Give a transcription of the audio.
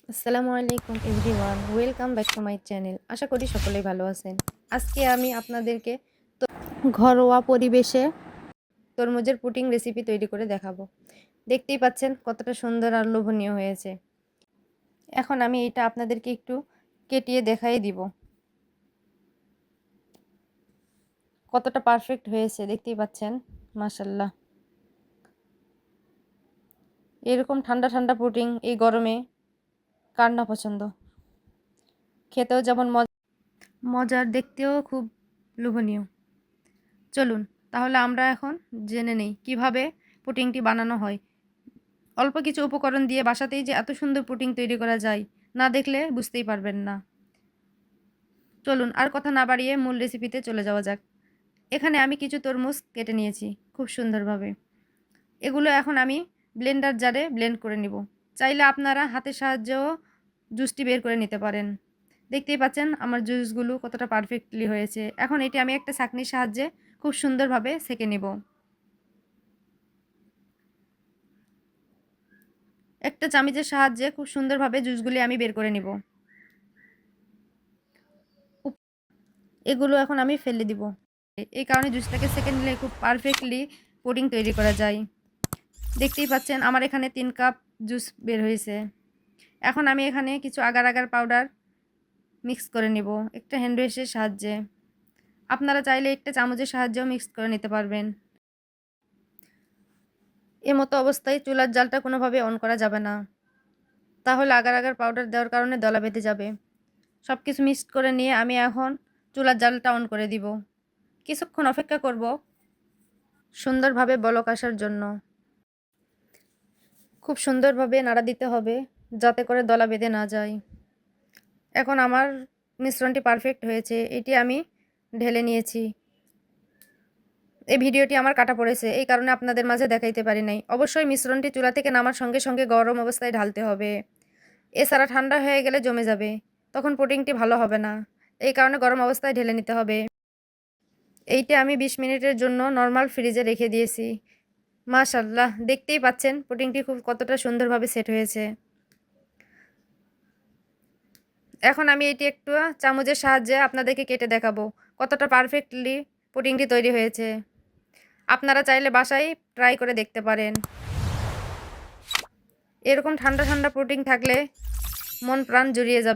আসসালামু আলাইকুম everyone, welcome back to my channel. আশা করি সকলেই ভালো আছেন। আজকে আমি আপনাদেরকে ঘরোয়া পরিবেশে তরমুজের পুডিং রেসিপি তৈরি করে দেখাবো। দেখতেই পাচ্ছেন কতটা সুন্দর আর লোভনীয় হয়েছে। এখন আমি এটা আপনাদেরকে একটু কেটিয়ে দেখাই দিব কতটা পারফেক্ট হয়েছে। দেখতেই পাচ্ছেন, মাশাল্লাহ। এরকম ঠান্ডা ঠান্ডা পুডিং এই গরমে কার না পছন্দ। খেতেও যেমন মজার, দেখতেও খুব লোভনীয়। চলুন তাহলে আমরা এখন জেনে নেই কিভাবে পুডিংটি বানানো হয়। অল্প কিছু উপকরণ দিয়ে বাসাতেই যে এত সুন্দর পুডিং তৈরি করা যায়, না দেখলে বুঝতেই পারবেন না। চলুন আর কথা না বাড়িয়ে মূল রেসিপিতে চলে যাওয়া যাক। এখানে আমি কিছু তরমুজ কেটে নিয়েছি খুব সুন্দরভাবে। এগুলো এখন আমি ব্লেন্ডার জারে ব্লেন্ড করে নিব। চাইলে আপনারা হাতের সাহায্যেও জুসটি বের করে নিতে পারেন। দেখতেই পাচ্ছেন আমার জুসগুলো কতটা পারফেক্টলি হয়েছে। এখন এটি আমি একটা ছাঁকনির সাহায্যে খুব সুন্দরভাবে সেঁকে নিব। একটা চামচের সাহায্যে খুব সুন্দরভাবে জুসগুলি আমি বের করে নিব। এগুলো এখন আমি ফেলে দিব। এই কারণে জুসটাকে সেঁকে নিলে খুব পারফেক্টলি পুডিং তৈরি করা যায়। দেখতেই পাচ্ছেন আমার এখানে 3 কাপ জুস বের হয়েছে। এখন আমি এখানে কিছু আগার আগার পাউডার মিক্স করে নিব একটা হ্যান্ড ওয়াশের সাহায্যে। আপনারা চাইলে একটা চামচের সাহায্যেও মিক্স করে নিতে পারবেন। মতো অবস্থায় চুলার জালটা কোনোভাবে অন করা যাবে না, তাহলে আগার আগার পাউডার দেওয়ার কারণে দলা বেঁধে যাবে। সব কিছু মিক্সড করে নিয়ে আমি এখন চুলার জালটা অন করে দিব। কিছুক্ষণ অপেক্ষা করব সুন্দরভাবে বলক আসার জন্য। খুব সুন্দরভাবে নাড়া দিতে হবে যাতে করে দলা বেঁধে না যায়। এখন আমার মিশ্রণটি পারফেক্ট হয়েছে। এটি আমি ঢেলে নিয়েছি। এই ভিডিওটি আমার কাটা পড়েছে, এই কারণে আপনাদের মাঝে দেখাইতে পারি নাই। অবশ্যই মিশ্রণটি চুলা থেকে নামার সঙ্গে সঙ্গে গরম অবস্থায় ঢালতে হবে। এছাড়া ঠান্ডা হয়ে গেলে জমে যাবে, তখন পুডিংটি ভালো হবে না। এই কারণে গরম অবস্থায় ঢেলে নিতে হবে। এইটা আমি 20 মিনিটের জন্য নর্মাল ফ্রিজে রেখে দিয়েছি। মাশাআল্লাহ, দেখতেই পাচ্ছেন পুডিংটি খুব কতটা সুন্দরভাবে সেট হয়েছে। এখন আমি এটি একটু চামচের সাহায্যে আপনাদেরকে কেটে দেখাবো কতটা পারফেক্টলি পুডিংটি তৈরি হয়েছে। আপনারা চাইলে বাসায় ট্রাই করে দেখতে পারেন। এরকম ঠান্ডা ঠান্ডা পুডিং থাকলে মন প্রাণ জুড়িয়ে যাবে।